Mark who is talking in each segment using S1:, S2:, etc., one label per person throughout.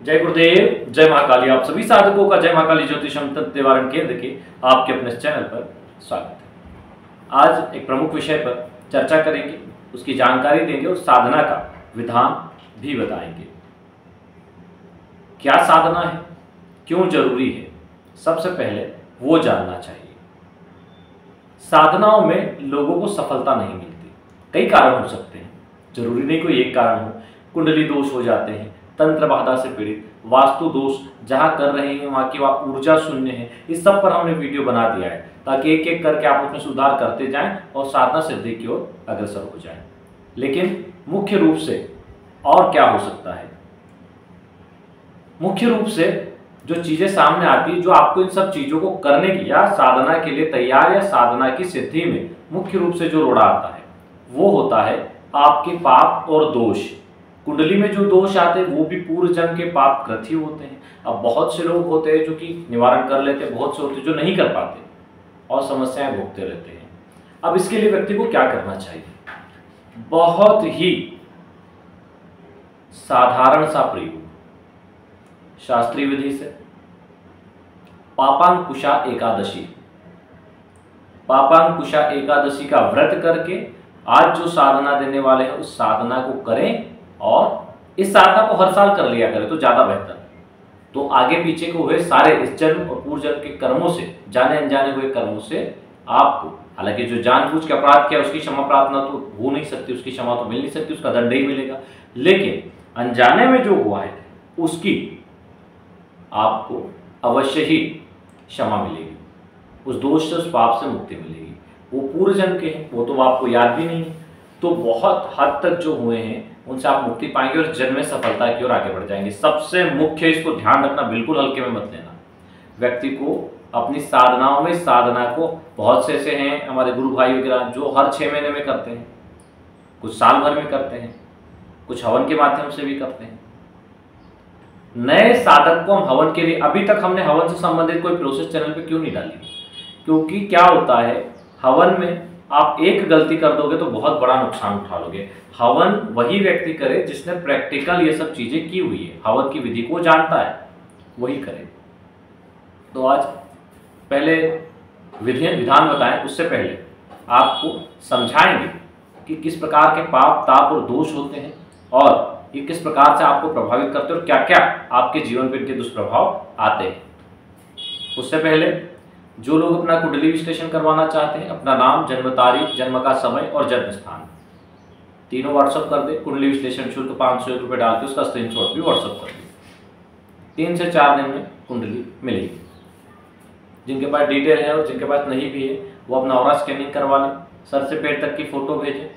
S1: जय गुरुदेव, जय महाकाली। आप सभी साधकों का जय महाकाली ज्योतिषम तंत्र निवारण केंद्र के आपके अपने चैनल पर स्वागत है। आज एक प्रमुख विषय पर चर्चा करेंगे, उसकी जानकारी देंगे और साधना का विधान भी बताएंगे। क्या साधना है, क्यों जरूरी है, सबसे पहले वो जानना चाहिए। साधनाओं में लोगों को सफलता नहीं मिलती, कई कारण हो सकते हैं, जरूरी नहीं कोई एक कारण हो। कुंडली दोष हो जाते हैं, तंत्र बाधा से पीड़ित, वास्तु दोष जहां कर रहे हैं वहां की ऊर्जा शून्य है। इस सब पर हमने वीडियो बना दिया है ताकि एक एक करके आप उसमें सुधार करते जाएं और साधना सिद्धि की ओर अग्रसर हो जाएं। लेकिन मुख्य रूप से और क्या हो सकता है? मुख्य रूप से जो चीजें सामने आती है, जो आपको इन सब चीजों को करने की या साधना के लिए तैयार या साधना की सिद्धि में मुख्य रूप से जो रोड़ा आता है वो होता है आपके पाप और दोष। कुंडली में जो दोष आते हैं वो भी पूर्व जन्म के पाप कृत ही होते हैं। अब बहुत से लोग होते हैं जो कि निवारण कर लेते हैं, बहुत से होते हैं जो नहीं कर पाते और समस्याएं भोगते रहते हैं। अब इसके लिए व्यक्ति को क्या करना चाहिए? बहुत ही साधारण सा प्रयोग शास्त्रीय विधि से पापांकुशा एकादशी, पापांकुशा एकादशी का व्रत करके आज जो साधना देने वाले हैं उस साधना को करें और इस साधना को हर साल कर लिया करें तो ज्यादा बेहतर। तो आगे पीछे को हुए सारे इस जन्म और पूर्व जन्म के कर्मों से, जाने अनजाने हुए कर्मों से आपको, हालांकि जो जानबूझ के अपराध किया उसकी क्षमा प्रार्थना तो हो नहीं सकती, उसकी क्षमा तो मिल नहीं सकती, उसका दंड ही मिलेगा। लेकिन अनजाने में जो हुआ है उसकी आपको अवश्य ही क्षमा मिलेगी, उस दोष से, उस पाप से मुक्ति मिलेगी। वो पूर्व जन्म के हैं, वो तो आपको याद भी नहीं है, तो बहुत हद तक जो हुए हैं उनसे आप मुक्ति पाएंगे और जन्म में सफलता की ओर आगे बढ़ जाएंगे। सबसे मुख्य, इसको ध्यान रखना, बिल्कुल हल्के में मत लेना। व्यक्ति को अपनी साधनाओं में, साधना को बहुत से ऐसे हैं हमारे गुरु भाई वगैरह जो हर 6 महीने में करते हैं, कुछ साल भर में करते हैं, कुछ हवन के माध्यम से भी करते हैं। नए साधक को हम हवन के लिए, अभी तक हमने हवन से संबंधित कोई प्रोसेस चैनल पे क्यों नहीं डाली? क्योंकि क्या होता है, हवन में आप एक गलती कर दोगे तो बहुत बड़ा नुकसान उठा लोगे। हवन वही व्यक्ति करे जिसने प्रैक्टिकल ये सब चीजें की हुई है, हवन की विधि को जानता है, वही करे। तो आज पहले विधान बताएं, उससे पहले आपको समझाएंगे कि किस प्रकार के पाप, ताप और दोष होते हैं और ये किस प्रकार से आपको प्रभावित करते हैं और क्या क्या आपके जीवन पर इनके दुष्प्रभाव आते हैं। उससे पहले जो लोग अपना कुंडली विश्लेषण करवाना चाहते हैं, अपना नाम, जन्म तारीख, जन्म का समय और जन्म स्थान तीनों व्हाट्सअप कर दे। कुंडली विश्लेषण शुल्क 500 रुपये डाल के उसका स्क्रीनशॉट भी व्हाट्सअप कर दे। 3 से 4 दिन में कुंडली मिलेगी। जिनके पास डिटेल है और जिनके पास नहीं भी है वो अपना ऑरा स्कैनिंग करवा लें। सर से पैर तक की फोटो भेजें,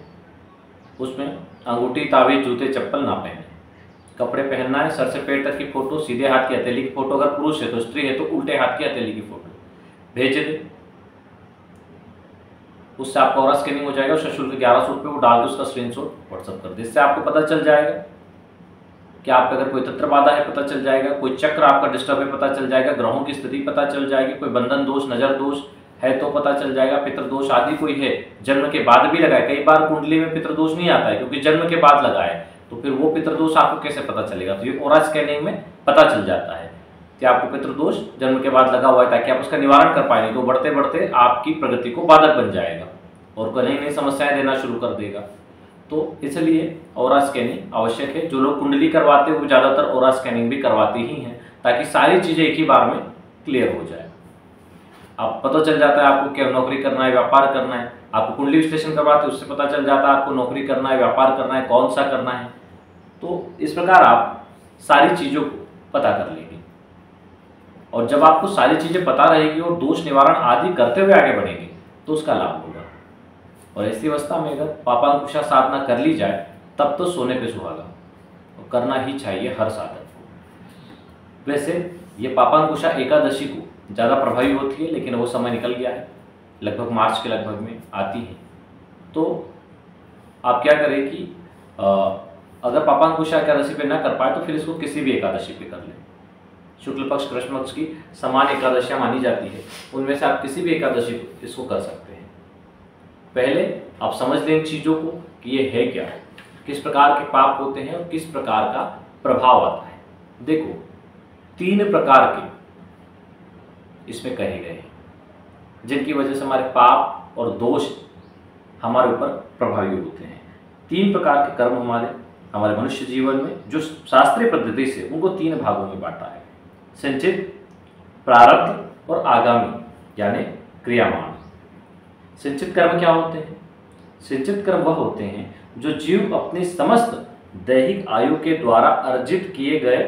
S1: उसमें अंगूठी, ताबीज, जूते, चप्पल ना पहने, कपड़े पहनना है। सर से पैर तक की फोटो, सीधे हाथ की हथेली की फोटो, अगर पुरुष है तो, स्त्री है तो उल्टे हाथ की हथेली की फोटो भेज दे। उससे आपका ऑरा स्कैनिंग हो जाएगा। उसका शुल्क 1100 रुपये, वो डाल के उसका स्क्रीनशॉट व्हाट्सअप कर दे। इससे आपको पता चल जाएगा कि आपका अगर कोई तंत्र बाधा है पता चल जाएगा, कोई चक्र आपका डिस्टर्ब है पता चल जाएगा, ग्रहों की स्थिति पता चल जाएगी, कोई बंधन दोष, नजर दोष है तो पता चल जाएगा, पितृ दोष आदि कोई है, जन्म के बाद भी लगा है। कई बार कुंडली में पितृ दोष नहीं आता है क्योंकि जन्म के बाद लगा है, तो फिर वो पितृ दोष आपको कैसे पता चलेगा? तो ये ऑरा स्कैनिंग में पता चल जाता है कि आपको पितृदोष जन्म के बाद लगा हुआ है, ताकि आप उसका निवारण कर पाएंगे। तो बढ़ते बढ़ते आपकी प्रगति को बाधक बन जाएगा और कोई नई नई समस्याएं देना शुरू कर देगा। तो इसलिए ऑरा स्कैनिंग आवश्यक है। जो लोग कुंडली करवाते हैं वो ज़्यादातर ऑरा स्कैनिंग भी करवाते ही हैं, ताकि सारी चीज़ें एक ही बार में क्लियर हो जाए। आप पता चल जाता है आपको क्या नौकरी करना है, व्यापार करना है। आपको कुंडली विश्लेषण करवाते हैं, उससे पता चल जाता है आपको नौकरी करना है, व्यापार करना है, कौन सा करना है। तो इस प्रकार आप सारी चीज़ों को पता कर लेंगे और जब आपको सारी चीजें पता रहेगी और दोष निवारण आदि करते हुए आगे बढ़ेंगे तो उसका लाभ होगा। और ऐसी अवस्था में अगर पापांकुशा साधना कर ली जाए तब तो सोने पे सुहागा, और करना ही चाहिए हर साधक को। वैसे ये पापांकुशा एकादशी को ज़्यादा प्रभावी होती है, लेकिन वो समय निकल गया है, लगभग मार्च के लगभग में आती है। तो आप क्या करें कि अगर पापांकुशा एकादशी पे ना कर पाए तो फिर इसको किसी भी एकादशी पे कर लें। शुक्ल पक्ष, कृष्ण पक्ष की समान एकादशियां मानी जाती है, उनमें से आप किसी भी एकादशी को इसको कर सकते हैं। पहले आप समझ लें चीज़ों को कि ये है क्या, किस प्रकार के पाप होते हैं और किस प्रकार का प्रभाव आता है। देखो 3 प्रकार के इसमें कहे गए हैं जिनकी वजह से हमारे पाप और दोष हमारे ऊपर प्रभावी होते हैं। 3 प्रकार के कर्म हमारे मनुष्य जीवन में जो शास्त्रीय पद्धति से उनको 3 भागों में बांटा है, संचित, प्रारब्ध और आगामी यानी क्रियामान। संचित कर्म क्या होते हैं? संचित कर्म वह होते हैं जो जीव अपनी समस्त दैहिक आयु के द्वारा अर्जित किए गए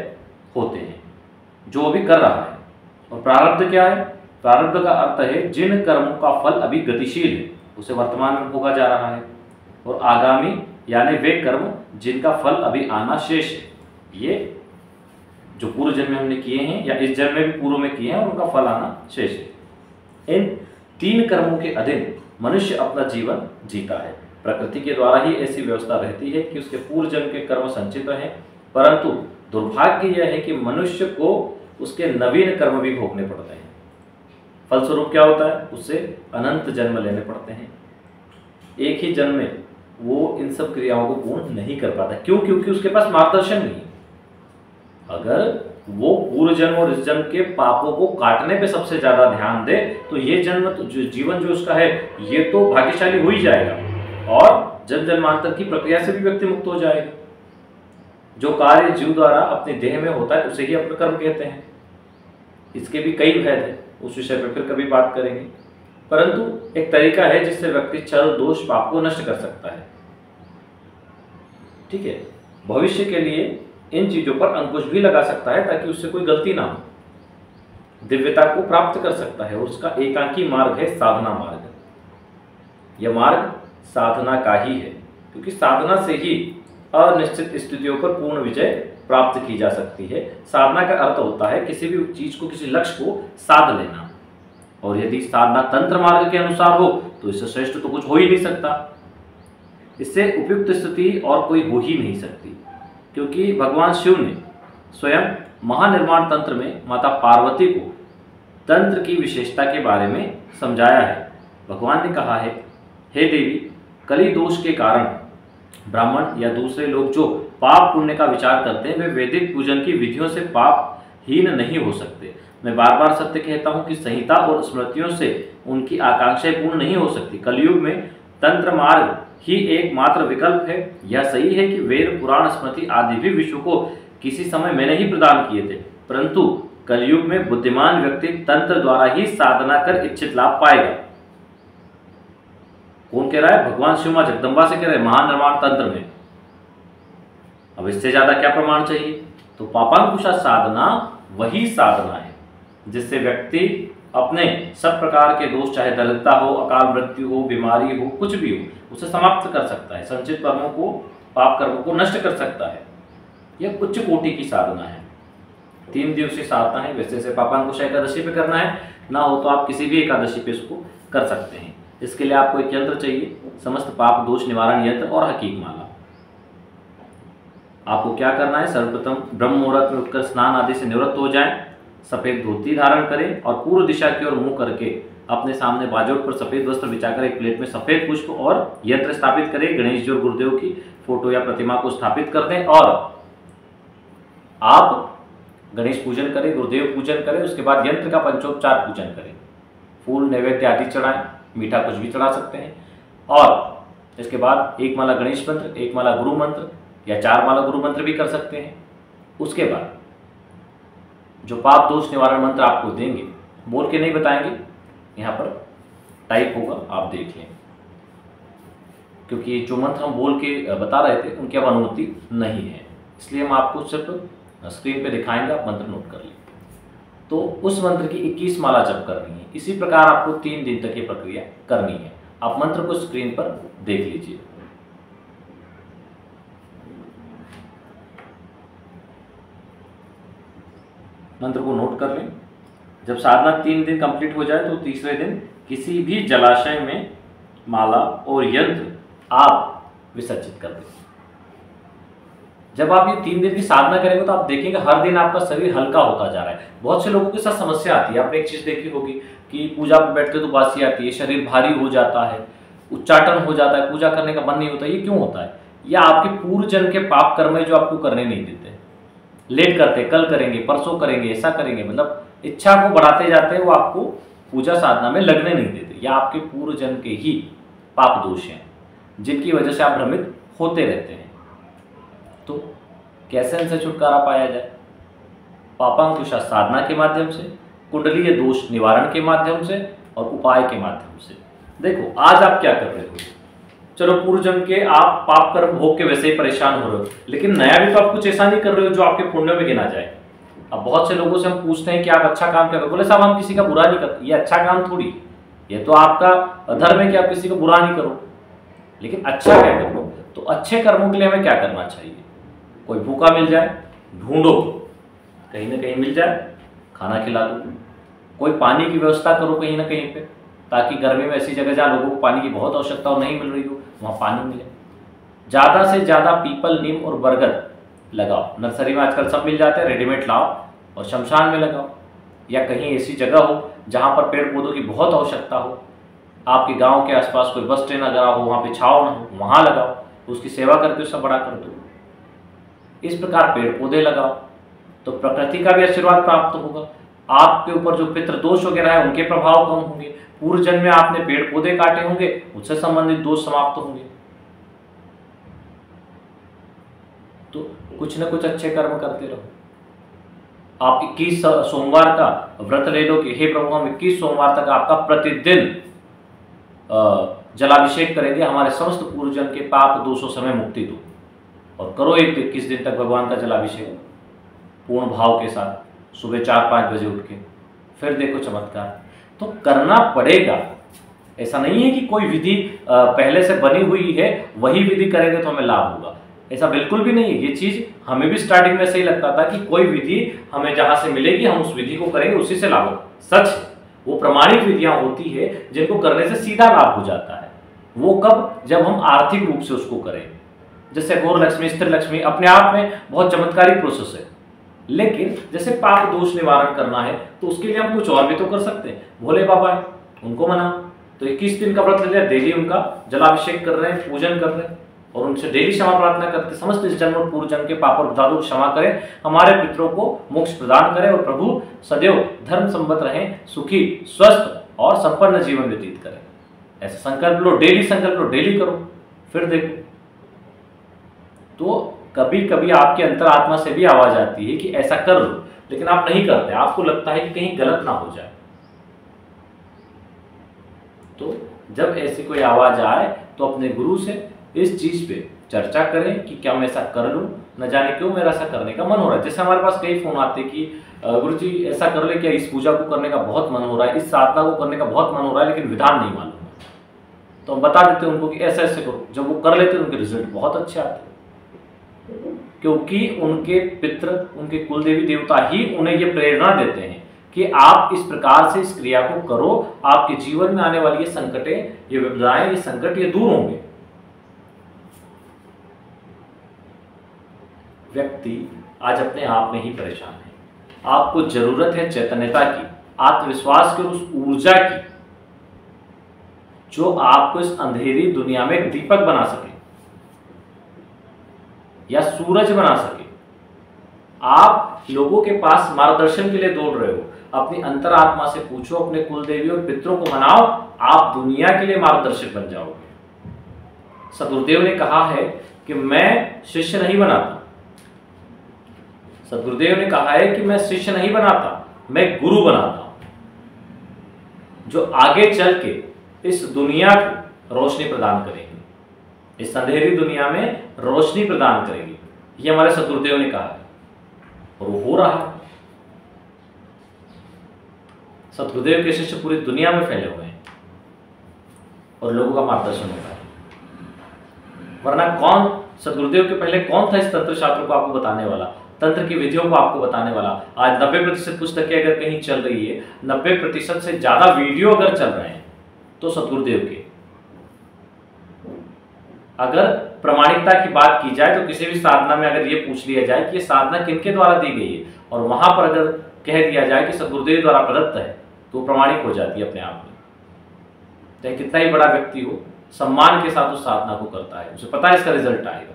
S1: होते हैं, जो अभी कर रहा है। और प्रारब्ध क्या है? प्रारब्ध का अर्थ है जिन कर्मों का फल अभी गतिशील है, उसे वर्तमान में भोगा जा रहा है। और आगामी यानी वे कर्म जिनका फल अभी आना शेष है, ये जो पूर्व जन्म में हमने किए हैं या इस जन्म में भी पूर्व में किए हैं और उनका फल आना शेष है। इन 3 कर्मों के अधीन मनुष्य अपना जीवन जीता है। प्रकृति के द्वारा ही ऐसी व्यवस्था रहती है कि उसके पूर्व जन्म के कर्म संचित हैं, परंतु दुर्भाग्य यह है कि मनुष्य को उसके नवीन कर्म भी भोगने पड़ते हैं। फलस्वरूप क्या होता है? उससे अनंत जन्म लेने पड़ते हैं। एक ही जन्म में वो इन सब क्रियाओं को पूर्ण नहीं कर पाता। क्यों? क्योंकि उसके पास मार्गदर्शन नहीं। अगर वो पूर्व जन्म और इस जन्म के पापों को काटने पे सबसे ज्यादा ध्यान दे तो ये जन्म तो जीवन जो उसका है ये तो भाग्यशाली हो ही जाएगा और जन्म जन्मांतर की प्रक्रिया से भी व्यक्ति मुक्त हो जाएगा। जो कार्य जीव द्वारा अपने देह में होता है उसे ही अपने कर्म कहते हैं। इसके भी कई भेद हैं, उस विषय पर फिर कभी बात करेंगे, परंतु एक तरीका है जिससे व्यक्ति छल दोष पाप को नष्ट कर सकता है। ठीक है, भविष्य के लिए इन चीजों पर अंकुश भी लगा सकता है ताकि उससे कोई गलती ना हो। दिव्यता को प्राप्त कर सकता है और उसका एकांकी मार्ग है साधना मार्ग। यह मार्ग साधना का ही है, क्योंकि साधना से ही अनिश्चित स्थितियों पर पूर्ण विजय प्राप्त की जा सकती है। साधना का अर्थ होता है किसी भी चीज को, किसी लक्ष्य को साध लेना, और यदि साधना तंत्र मार्ग के अनुसार हो तो इससे श्रेष्ठ तो कुछ हो ही नहीं सकता। इससे उपयुक्त स्थिति और कोई हो ही नहीं सकती, क्योंकि भगवान शिव ने स्वयं महानिर्माण तंत्र में माता पार्वती को तंत्र की विशेषता के बारे में समझाया है। भगवान ने कहा है, हे देवी, कली दोष के कारण ब्राह्मण या दूसरे लोग जो पाप पुण्य का विचार करते हैं वे वैदिक पूजन की विधियों से पापहीन नहीं हो सकते। मैं बार बार सत्य कहता हूँ कि संहिता और स्मृतियों से उनकी आकांक्षाएं पूर्ण नहीं हो सकती। कलयुग में तंत्र मार्ग ही एकमात्र विकल्प है। यह सही है कि वेद पुराण स्मृति आदि भी विश्व को किसी समय मैंने ही प्रदान किए थे, परंतु कलयुग में बुद्धिमान व्यक्ति तंत्र द्वारा ही साधना कर इच्छित लाभ पाएगा। कौन कह रहा है? भगवान शिव मां जगदम्बा से कह रहे हैं, महानिर्माण तंत्र में। अब इससे ज्यादा क्या प्रमाण चाहिए? तो पापांकुशा साधना वही साधना है जिससे व्यक्ति अपने सब प्रकार के दोष, चाहे दरिद्रता हो, अकाल मृत्यु हो, बीमारी हो, कुछ भी हो, उसे समाप्त कर सकता है। संचित कर्मों को, पाप कर्मों को नष्ट कर सकता है। यह उच्च कोटि की साधना है। 3 दिवसीय साधना है। वैसे से पापांकुशा एकादशी पे करना है, ना हो तो आप किसी भी एकादशी पे इसको कर सकते हैं। इसके लिए आपको एक यंत्र चाहिए, समस्त पाप दोष निवारण यंत्र और हकीक माला। आपको क्या करना है? सर्वप्रथम ब्रह्म मुहूर्त में उठकर स्नान आदि से निवृत्त हो जाएं, सफेद धोती धारण करें और पूर्व दिशा की ओर मुंह करके अपने सामने बाजोट पर सफेद वस्त्र बिछाकर एक प्लेट में सफेद पुष्प और यंत्र स्थापित करें। गणेश जी और गुरुदेव की फोटो या प्रतिमा को स्थापित कर दें और आप गणेश पूजन करें, गुरुदेव पूजन करें। उसके बाद यंत्र का पंचोपचार पूजन करें, फूल नैवेद्य आदि चढ़ाएं, मीठा कुछ भी चढ़ा सकते हैं। और इसके बाद 1 माला गणेश मंत्र, 1 माला गुरु मंत्र या 4 माला गुरु मंत्र भी कर सकते हैं। उसके बाद जो पाप दोष निवारण मंत्र आपको देंगे, बोल के नहीं बताएंगे, यहाँ पर टाइप होगा, आप देख लें, क्योंकि जो मंत्र हम बोल के बता रहे थे उनकी अब अनुमति नहीं है, इसलिए हम आपको सिर्फ स्क्रीन पे दिखाएंगे, आप मंत्र नोट कर लें। तो उस मंत्र की 21 माला जप करनी है। इसी प्रकार आपको 3 दिन तक ये प्रक्रिया करनी है। आप मंत्र को स्क्रीन पर देख लीजिए। मंत्र को नोट कर लें। जब साधना 3 दिन कंप्लीट हो जाए तो तीसरे दिन किसी भी जलाशय में माला और यंत्र आप विसर्जित कर दें। जब आप ये 3 दिन की साधना करेंगे तो आप देखेंगे हर दिन आपका शरीर हल्का होता जा रहा है। बहुत से लोगों के साथ समस्या आती है। आपने एक चीज़ देखी होगी कि पूजा पर बैठते तो बासी आती है, शरीर भारी हो जाता है, उच्चाटन हो जाता है, पूजा करने का मन नहीं होता। ये क्यों होता है? ये आपके पूर्व जन्म के पाप कर्म है जो आपको करने नहीं देते। लेट करते, कल करेंगे, परसों करेंगे, ऐसा करेंगे, मतलब इच्छा को बढ़ाते जाते हैं, वो आपको पूजा साधना में लगने नहीं देते। या आपके पूर्व जन्म के ही पाप दोष हैं जिनकी वजह से आप भ्रमित होते रहते हैं। तो कैसे इनसे छुटकारा पाया जाए? पापांकुशा साधना के माध्यम से, कुंडलीय दोष निवारण के माध्यम से और उपाय के माध्यम से। देखो आज आप क्या कर रहे हो, चलो पूर्व जन्म के आप पाप कर्म भोग के वैसे ही परेशान हो रहे हो, लेकिन नया भी तो आप कुछ ऐसा नहीं कर रहे हो जो आपके पुण्यों में गिना जाए। अब बहुत से लोगों से हम पूछते हैं कि आप अच्छा काम कर रहे हो, बोले साहब हम किसी का बुरा नहीं करते। ये अच्छा काम थोड़ी, ये तो आपका धर्म है कि आप किसी को बुरा नहीं करो, लेकिन अच्छा क्या करो। तो अच्छे कर्मों के लिए हमें क्या करना चाहिए? कोई भूखा मिल जाए, ढूंढो, कहीं ना कहीं मिल जाए, खाना खिला दो। कोई पानी की व्यवस्था करो कहीं ना कहीं पे, ताकि गर्मी में ऐसी जगह जहाँ लोगों को पानी की बहुत आवश्यकता और नहीं मिल रही हो वहाँ पानी मिले। ज़्यादा से ज़्यादा पीपल, नीम और बरगद लगाओ। नर्सरी में आजकल सब मिल जाते हैं, रेडीमेड लाओ और शमशान में लगाओ। या कहीं ऐसी जगह हो जहाँ पर पेड़ पौधों की बहुत आवश्यकता हो, आपके गांव के आसपास कोई बस स्टैंड अगर हो, वहाँ पे छाव ना हो, वहाँ लगाओ, उसकी सेवा करके उसका बड़ा कर दो। इस प्रकार पेड़ पौधे लगाओ तो प्रकृति का भी आशीर्वाद प्राप्त होगा। आपके ऊपर जो पितृ दोष वगैरह है उनके प्रभाव कम होंगे। पूर्व जन्म में आपने पेड़ पौधे काटे होंगे, उससे संबंधित दोष समाप्त होंगे। तो कुछ न कुछ अच्छे कर्म करते रहो। आप 21 सोमवार का व्रत ले लो कि हे प्रभु हम 21 सोमवार तक आपका प्रतिदिन जलाभिषेक करेंगे, हमारे समस्त पूर्व जन्म के पाप दोषों से हमें मुक्ति दो। और करो 21 दिन तक भगवान का जलाभिषेक पूर्ण भाव के साथ, सुबह 4-5 बजे उठ के, फिर देखो चमत्कार। तो करना पड़ेगा, ऐसा नहीं है कि कोई विधि पहले से बनी हुई है वही विधि करेंगे तो हमें लाभ होगा, ऐसा बिल्कुल भी नहीं है। ये चीज हमें भी स्टार्टिंग में सही लगता था कि कोई विधि हमें जहां से मिलेगी हम उस विधि को करेंगे, उसी से लाभ होगा। सच है, वो प्रमाणिक विधियां होती है जिनको करने से सीधा लाभ हो जाता है। वो कब? जब हम आर्थिक रूप से उसको करें। जैसे गौर लक्ष्मी, स्थिर लक्ष्मी अपने आप में बहुत चमत्कारी प्रोसेस है, लेकिन जैसे पाप दोष निवारण करना है तो उसके लिए हम कुछ और भी तो कर सकते हैं। भोले बाबा है, उनको मनाओ, तो 21 दिन का व्रत ले लिया, डेली उनका जलाभिषेक कर रहे हैं, पूजन कर रहे हैं और उनसे डेली क्षमा प्रार्थना करते, समस्त इस जन्म और पूर्व जन्म के पाप और दादों क्षमा करें, हमारे पितरों को मोक्ष प्रदान करें और प्रभु सदैव धर्म संपन्न रहें, सुखी, स्वस्थ और संपन्न जीवन व्यतीत करें। ऐसा संकल्प लो, डेली संकल्प लो, डेली करो, फिर देखो। तो कभी कभी आपके अंतरात्मा से भी आवाज आती है कि ऐसा कर लो, लेकिन आप नहीं करते, आपको लगता है कि कहीं गलत ना हो जाए। तो जब ऐसी कोई आवाज आए तो अपने गुरु से इस चीज पे चर्चा करें कि क्या मैं ऐसा कर लूं, न जाने क्यों मेरा ऐसा करने का मन हो रहा है। जैसे हमारे पास कई फोन आते कि गुरु जी ऐसा कर ले, क्या इस पूजा को करने का बहुत मन हो रहा है, इस साधना को करने का बहुत मन हो रहा है, लेकिन विधान नहीं मालूम। तो हम बता देते हैं उनको कि ऐसे ऐसे करो। जब वो कर लेते हैं उनके रिजल्ट बहुत अच्छे आते हैं, क्योंकि उनके पितृ, उनके कुल देवी देवता ही उन्हें ये प्रेरणा देते हैं कि आप इस प्रकार से इस क्रिया को करो, आपके जीवन में आने वाली ये संकटें, ये विपदाएं, ये संकट ये दूर होंगे। व्यक्ति आज अपने आप में ही परेशान है। आपको जरूरत है चैतन्यता की, आत्मविश्वास की और उस ऊर्जा की जो आपको इस अंधेरी दुनिया में एक दीपक बना सके या सूरज बना सके। आप लोगों के पास मार्गदर्शन के लिए दौड़ रहे हो, अपनी अंतरात्मा से पूछो, अपने कुल देवी और पितरों को मनाओ, आप दुनिया के लिए मार्गदर्शक बन जाओगे। सदगुरुदेव ने कहा है कि मैं शिष्य नहीं बनाता, सदगुरुदेव ने कहा है कि मैं शिष्य नहीं बनाता, मैं गुरु बनाता हूं, जो आगे चल के इस दुनिया को रोशनी प्रदान करेंगे, इस अंधेरी दुनिया में रोशनी प्रदान करेंगे। ये हमारे सदगुरुदेव ने कहा है और वो हो रहा है। सदगुरुदेव के शिष्य पूरी दुनिया में फैले हुए हैं और लोगों का मार्गदर्शन होता है। वरना कौन, सदगुरुदेव के पहले कौन था इस तंत्र शास्त्र को आपको बताने वाला, तंत्र की विधियों को आपको बताने वाला। आज 90% पुस्तकें अगर कहीं चल रही है, 90% से ज्यादा वीडियो अगर चल रहे हैं तो सदगुरुदेव के। अगर प्रमाणिकता की बात की जाए तो किसी भी साधना में अगर ये पूछ लिया जाए कि ये साधना किनके द्वारा दी गई है और वहां पर अगर कह दिया जाए कि सदगुरुदेव द्वारा प्रदत्त है तो प्रमाणिक हो जाती है अपने आप में। चाहे कितना ही बड़ा व्यक्ति हो, सम्मान के साथ उस साधना को करता है, उसे पता है इसका रिजल्ट आएगा।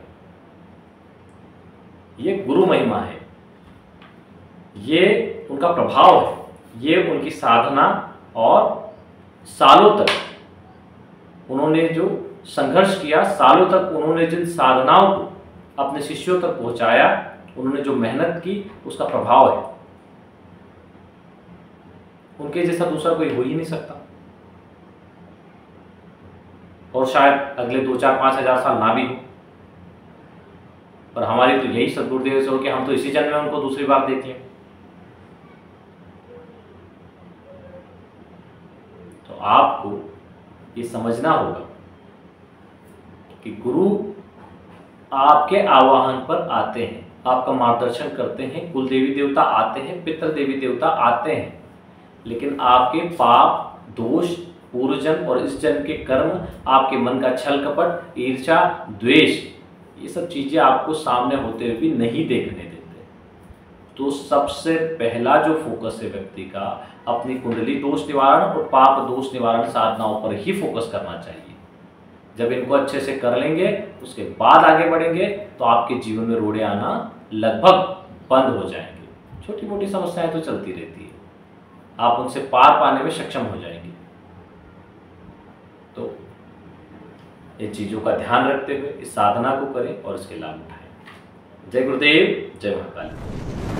S1: ये गुरु महिमा है। ये उनका प्रभाव है, ये उनकी साधना, और सालों तक उन्होंने जो संघर्ष किया, सालों तक उन्होंने जिन साधनाओं को अपने शिष्यों तक पहुंचाया, उन्होंने जो मेहनत की, उसका प्रभाव है। उनके जैसा दूसरा कोई हो ही नहीं सकता, और शायद अगले 2-4-5 हजार साल ना भी हो, पर हमारी तो यही सदगुरुदेव से हो कि हम तो इसी जन्म में उनको दूसरी बार देख लें। तो आपको ये समझना होगा कि गुरु आपके आवाहन पर आते हैं, आपका मार्गदर्शन करते हैं, कुल देवी देवता आते हैं, पितृ देवी देवता आते हैं, लेकिन आपके पाप, दोष, पूर्व जन्म और इस जन्म के कर्म, आपके मन का छल कपट, ईर्ष्या, द्वेष, ये सब चीजें आपको सामने होते हुए भी नहीं देखने देते। तो सबसे पहला जो फोकस है व्यक्ति का, अपनी कुंडली दोष निवारण और पाप दोष निवारण साधनाओं पर ही फोकस करना चाहिए। जब इनको अच्छे से कर लेंगे, उसके बाद आगे बढ़ेंगे, तो आपके जीवन में रोड़े आना लगभग बंद हो जाएंगे। छोटी मोटी समस्याएं तो चलती रहती है, आप उनसे पार पाने में सक्षम हो जाएंगे। तो इन चीजों का ध्यान रखते हुए इस साधना को करें और इसके लाभ उठाएं। जय गुरुदेव, जय महाकाली।